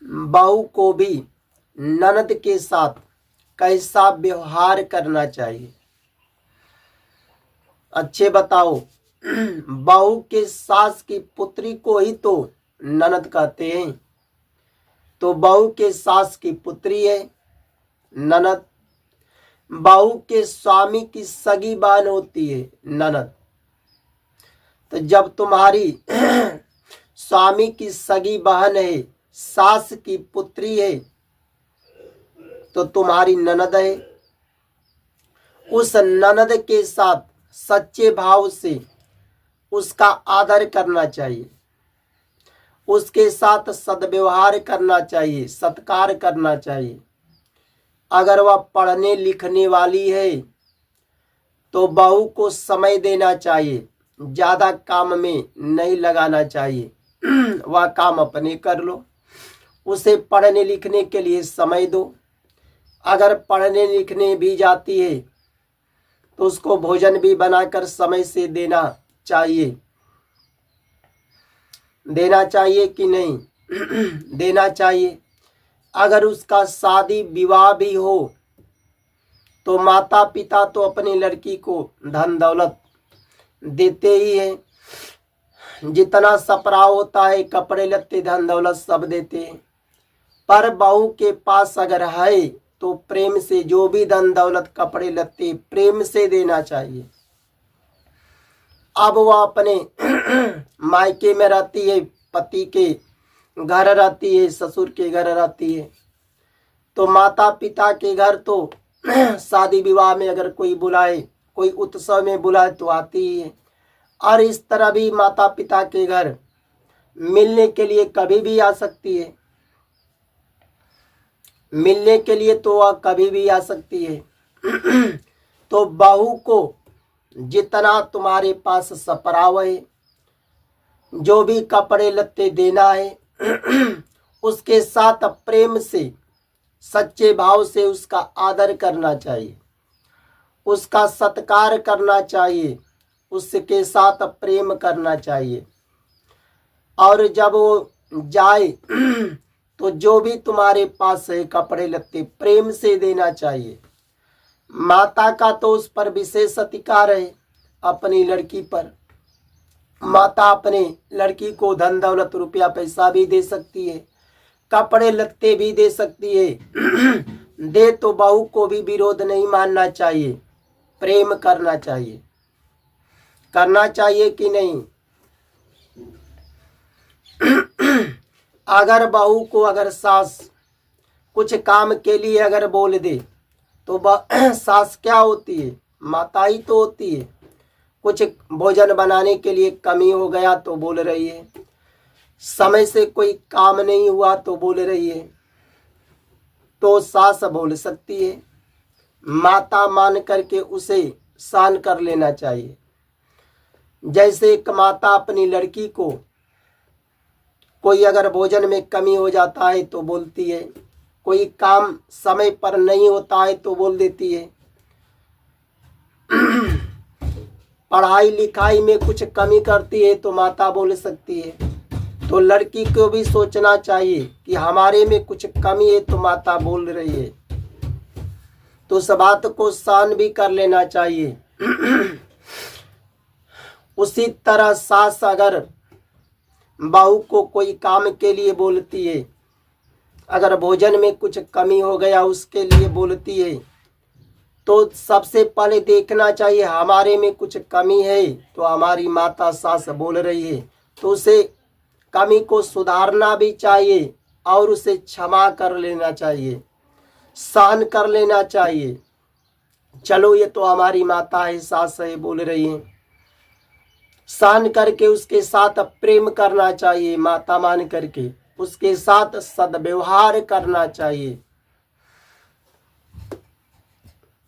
बहू को भी ननद के साथ कैसा व्यवहार करना चाहिए? अच्छे बताओ। बहू के सास की पुत्री को ही तो ननद कहते हैं, तो बहू के सास की पुत्री है ननद। बहू के स्वामी की सगी बहन होती है ननद। तो जब तुम्हारी स्वामी की सगी बहन है, सास की पुत्री है, तो तुम्हारी ननद है। उस ननद के साथ सच्चे भाव से उसका आदर करना चाहिए, उसके साथ सद्व्यवहार करना चाहिए, सत्कार करना चाहिए। अगर वह पढ़ने लिखने वाली है तो बहू को समय देना चाहिए, ज़्यादा काम में नहीं लगाना चाहिए। वह काम अपने कर लो, उसे पढ़ने लिखने के लिए समय दो। अगर पढ़ने लिखने भी जाती है तो उसको भोजन भी बनाकर समय से देना चाहिए। देना चाहिए कि नहीं? देना चाहिए। अगर उसका शादी विवाह भी हो तो माता पिता तो अपनी लड़की को धन दौलत देते ही हैं। जितना सपराव होता है, कपड़े लत्ते धन दौलत सब देते हैं। पर बहू के पास अगर है तो प्रेम से जो भी धन दौलत कपड़े लत्ते प्रेम से देना चाहिए। अब वह अपने मायके में रहती है, पति के घर रहती है, ससुर के घर रहती है, तो माता पिता के घर तो शादी विवाह में अगर कोई बुलाए, कोई उत्सव में बुलाए तो आती ही है। और इस तरह भी माता पिता के घर मिलने के लिए कभी भी आ सकती है। मिलने के लिए तो वह कभी भी आ सकती है। तो बहू को जितना तुम्हारे पास सपराव है, जो भी कपड़े लत्ते देना है, उसके साथ प्रेम से सच्चे भाव से उसका आदर करना चाहिए, उसका सत्कार करना चाहिए, उसके साथ प्रेम करना चाहिए। और जब वो जाए तो जो भी तुम्हारे पास है कपड़े लत्ते प्रेम से देना चाहिए। माता का तो उस पर विशेष अधिकार है, अपनी लड़की पर। माता अपने लड़की को धन दौलत रुपया पैसा भी दे सकती है, कपड़े लत्ते भी दे सकती है। दे तो बहू को भी विरोध नहीं मानना चाहिए, प्रेम करना चाहिए। करना चाहिए कि नहीं? अगर बहू को अगर सास कुछ काम के लिए अगर बोल दे तो सास क्या होती है? माता ही तो होती है। कुछ भोजन बनाने के लिए कमी हो गया तो बोल रही है, समय से कोई काम नहीं हुआ तो बोल रही है, तो सास बोल सकती है। माता मान करके उसे सहन कर लेना चाहिए। जैसे एक माता अपनी लड़की को कोई अगर भोजन में कमी हो जाता है तो बोलती है, कोई काम समय पर नहीं होता है तो बोल देती है, पढ़ाई लिखाई में कुछ कमी करती है तो माता बोल सकती है। तो लड़की को भी सोचना चाहिए कि हमारे में कुछ कमी है तो माता बोल रही है, तो उस बात को सहन भी कर लेना चाहिए। उसी तरह सास अगर बहू को कोई काम के लिए बोलती है, अगर भोजन में कुछ कमी हो गया उसके लिए बोलती है, तो सबसे पहले देखना चाहिए हमारे में कुछ कमी है तो हमारी माता सास बोल रही है, तो उसे कमी को सुधारना भी चाहिए और उसे क्षमा कर लेना चाहिए, सहन कर लेना चाहिए। चलो ये तो हमारी माता है, सास है, बोल रही है, सहन करके उसके साथ प्रेम करना चाहिए, माता मान करके उसके साथ सद्व्यवहार करना चाहिए।